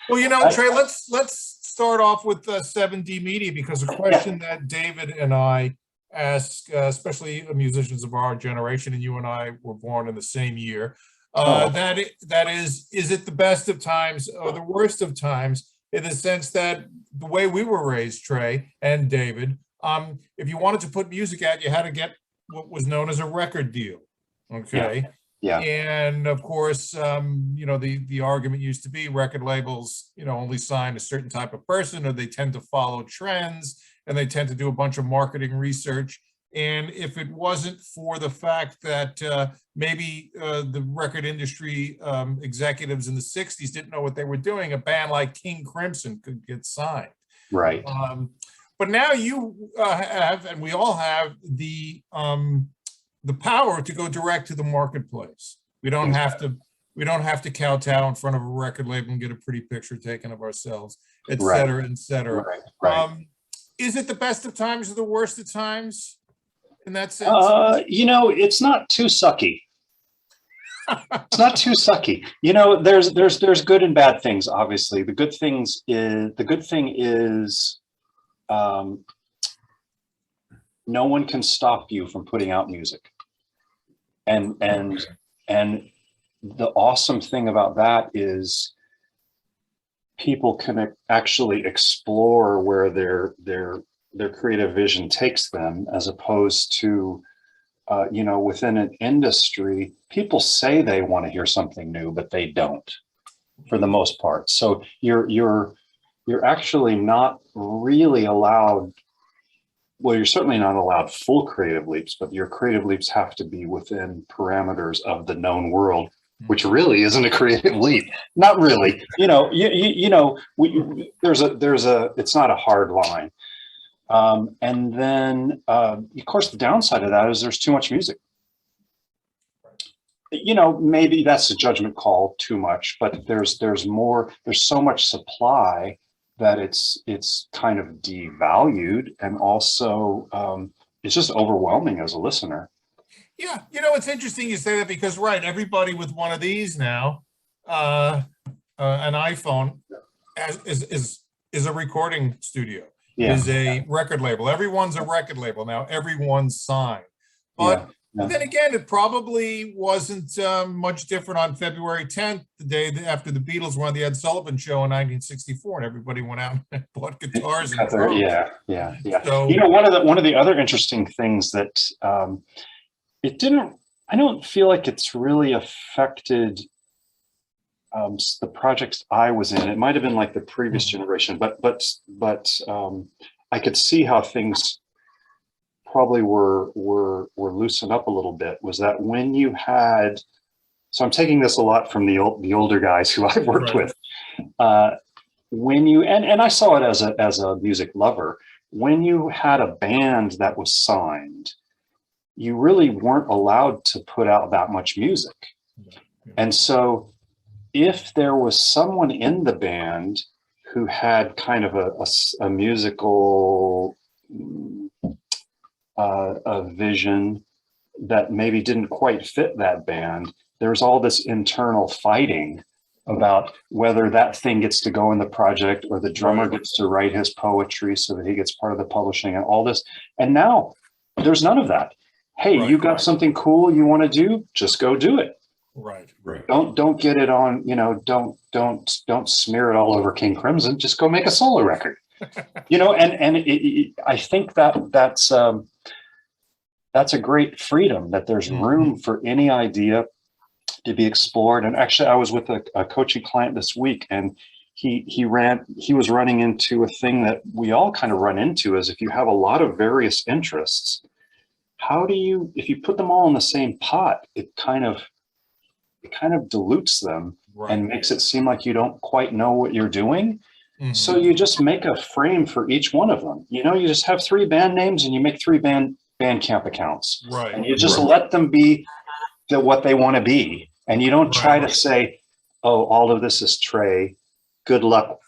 Well, Trey, let's start off with 7D Media, because a question that David and I ask, especially musicians of our generation, and you and I were born in the same year, that is it the best of times or the worst of times, in the sense that the way we were raised, Trey and David, if you wanted to put music out, you had to get what was known as a record deal. Okay. Yeah. And of course, the argument used to be record labels, only sign a certain type of person, or they tend to follow trends, and they tend to do a bunch of marketing research. And if it wasn't for the fact that maybe the record industry executives in the 60s didn't know what they were doing, a band like King Crimson could get signed. Right. But now you have, and we all have, the power to go direct to the marketplace. We don't have to kowtow in front of a record label and get a pretty picture taken of ourselves, et cetera, et cetera. Right. Is it the best of times or the worst of times in that sense? It's not too sucky. It's not too sucky. There's good and bad things, obviously. The good thing is no one can stop you from putting out music. And the awesome thing about that is people can actually explore where their creative vision takes them, as opposed to within an industry, people say they want to hear something new, but they don't, for the most part. So you're actually not really allowed. Well, you're certainly not allowed full creative leaps, but your creative leaps have to be within parameters of the known world, which really isn't a creative leap. Not really. It's not a hard line. And then, of course, the downside of that is there's too much music. Maybe that's a judgment call, too much, but there's so much supply that it's kind of devalued, and also it's just overwhelming as a listener. Yeah, it's interesting you say that, because everybody with one of these now, an iPhone, is a recording studio, is a record label. Everyone's a record label now. Everyone's signed, but. But then again, it probably wasn't much different on February 10th, the day after the Beatles were on the Ed Sullivan Show in 1964, and everybody went out and bought guitars and drums. Yeah. So, one of the other interesting things that I don't feel like it's really affected the projects I was in. It might have been like the previous generation, but I could see how things probably were loosened up a little bit. Was that when you had, so I'm taking this a lot from the older guys who I've worked with, when you, and I saw it as a music lover, when you had a band that was signed, you really weren't allowed to put out that much music. And so if there was someone in the band who had kind of a musical a vision that maybe didn't quite fit that band, there's all this internal fighting about whether that thing gets to go in the project, or the drummer gets to write his poetry so that he gets part of the publishing, and all this. And now there's none of that. Hey, you got something cool you want to do, just go do it. Right. Don't get it on, don't smear it all over King Crimson. Just go make a solo record. I think that's a great freedom, that there's room for any idea to be explored. And actually, I was with a coaching client this week, and he was running into a thing that we all kind of run into, is if you have a lot of various interests, if you put them all in the same pot, it kind of dilutes them and makes it seem like you don't quite know what you're doing. So you just make a frame for each one of them. You just have 3 band names, and you make 3 Bandcamp accounts, and you just let them be what they want to be. And you don't try to say, oh, all of this is Trey, good luck.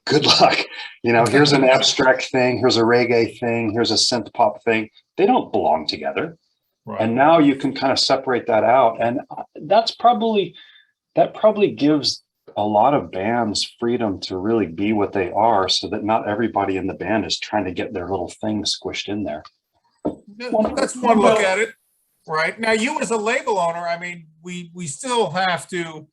Here's an abstract thing, here's a reggae thing, here's a synth pop thing. They don't belong together. And now you can kind of separate that out. And that probably gives a lot of bands freedom to really be what they are, so that not everybody in the band is trying to get their little thing squished in there. That's one look at it. Right. Now, you as a label owner, I mean, we still have to,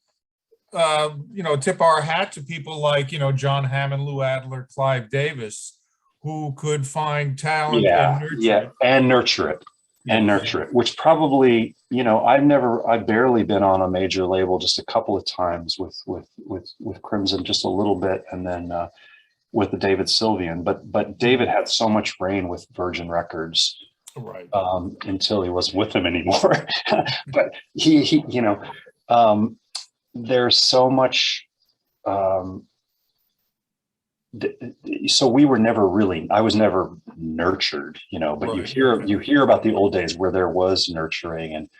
tip our hat to people like, John Hammond, Lou Adler, Clive Davis, who could find talent and nurture it. And nurture it. And nurture it, which probably, I've barely been on a major label, just a couple of times with Crimson, just a little bit, and then with the David Sylvian. But David had so much reign with Virgin Records, right, until he wasn't with them anymore. But he there's so much. So we were never really, I was never nurtured, but right. you hear about the old days where there was nurturing, and,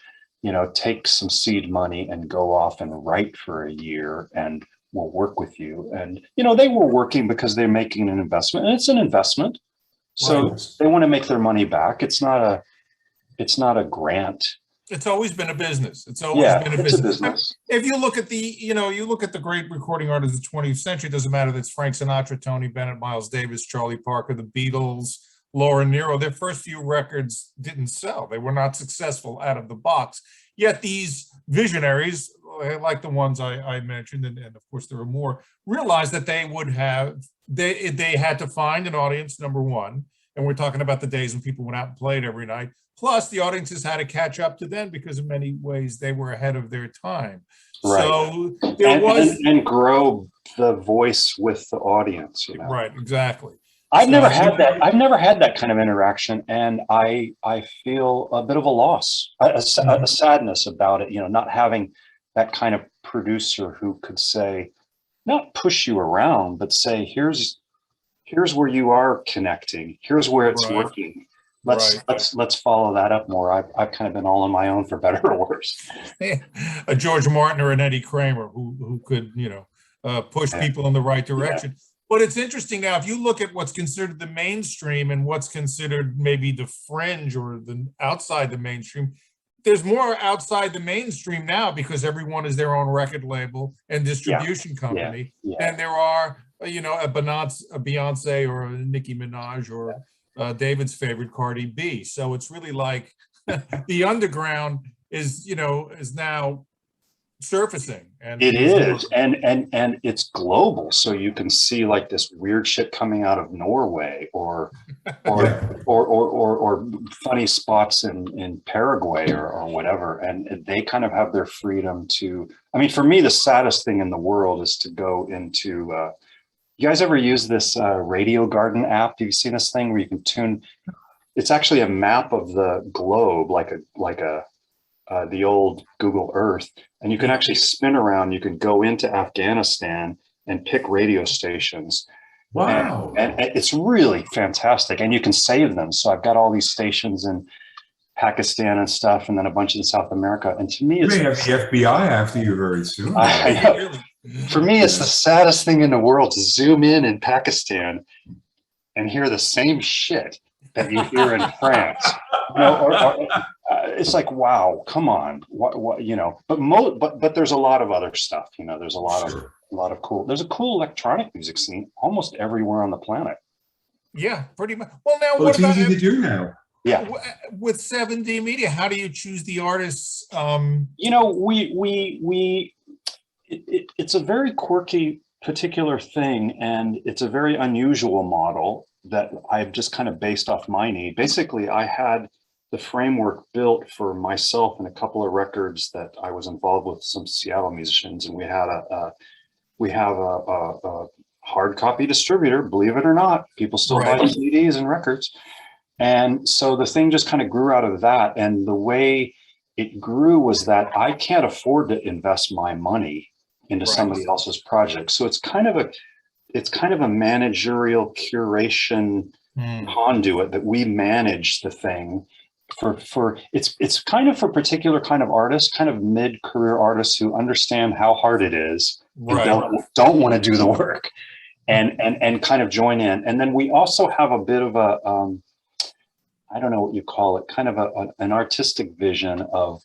take some seed money and go off and write for a year and we'll work with you. And, they were working because they're making an investment, and it's an investment. So they want to make their money back. It's not a grant. It's always been a business. It's always been a business. If you look at the great recording artists of the 20th century, it doesn't matter if it's Frank Sinatra, Tony Bennett, Miles Davis, Charlie Parker, the Beatles, Laura Nyro. Their first few records didn't sell. They were not successful out of the box. Yet these visionaries, like the ones I mentioned, and of course there are more, realized that they had to find an audience, number one. And we're talking about the days when people went out and played every night. Plus, the audiences had to catch up to them because in many ways they were ahead of their time. Right. So there was and grow the voice with the audience. Right, exactly. I've never had that kind of interaction, and I feel a bit of a loss, a sadness about it. Not having that kind of producer who could say, not push you around, but say, here's where you are connecting. Here's where it's working. Let's follow that up more. I've kind of been all on my own, for better or worse. A George Martin or an Eddie Kramer who could push people in the right direction. Yeah. But it's interesting now, if you look at what's considered the mainstream and what's considered maybe the fringe or the outside the mainstream, there's more outside the mainstream now because everyone is their own record label and distribution company than there are, a Beyonce or a Nicki Minaj or David's favorite Cardi B. So it's really like the underground is now surfacing, and it is, and it's global. So you can see like this weird shit coming out of Norway or funny spots in Paraguay or whatever, and they kind of have their freedom to. I mean, for me, the saddest thing in the world is to go into. You guys ever use this Radio Garden app? Have you seen this thing where you can tune? It's actually a map of the globe, like the old Google Earth, and you can actually spin around. You can go into Afghanistan and pick radio stations. Wow. And it's really fantastic, and you can save them. So I've got all these stations in Pakistan and stuff, and then a bunch in South America. And to me, you may have the FBI after you very soon. I know. For me, it's the saddest thing in the world to zoom in Pakistan and hear the same shit that you hear in France. It's like, wow, come on, what But there's a lot of other stuff. There's a lot of cool. There's a cool electronic music scene almost everywhere on the planet. Yeah, pretty much. Well, now what about easy to do now? Yeah, with 7D Media, how do you choose the artists? It's a very quirky particular thing, and it's a very unusual model that I've just kind of based off my need. Basically, I had the framework built for myself and a couple of records that I was involved with some Seattle musicians, and we have a hard copy distributor, believe it or not. People still buy CDs and records. And so the thing just kind of grew out of that. And the way it grew was that I can't afford to invest my money into somebody else's project. So it's kind of a managerial curation conduit that we manage the thing for it's kind of for particular kind of artists, kind of mid-career artists who understand how hard it is and don't want to do the work and kind of join in. And then we also have a bit of a I don't know what you call it, kind of an artistic vision of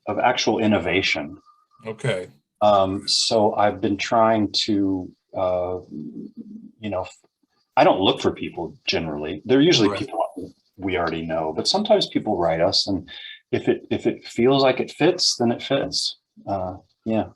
actual innovation. Okay. So I've been trying to, I don't look for people generally. They're usually people we already know, but sometimes people write us, and if it feels like it fits, then it fits. Yeah.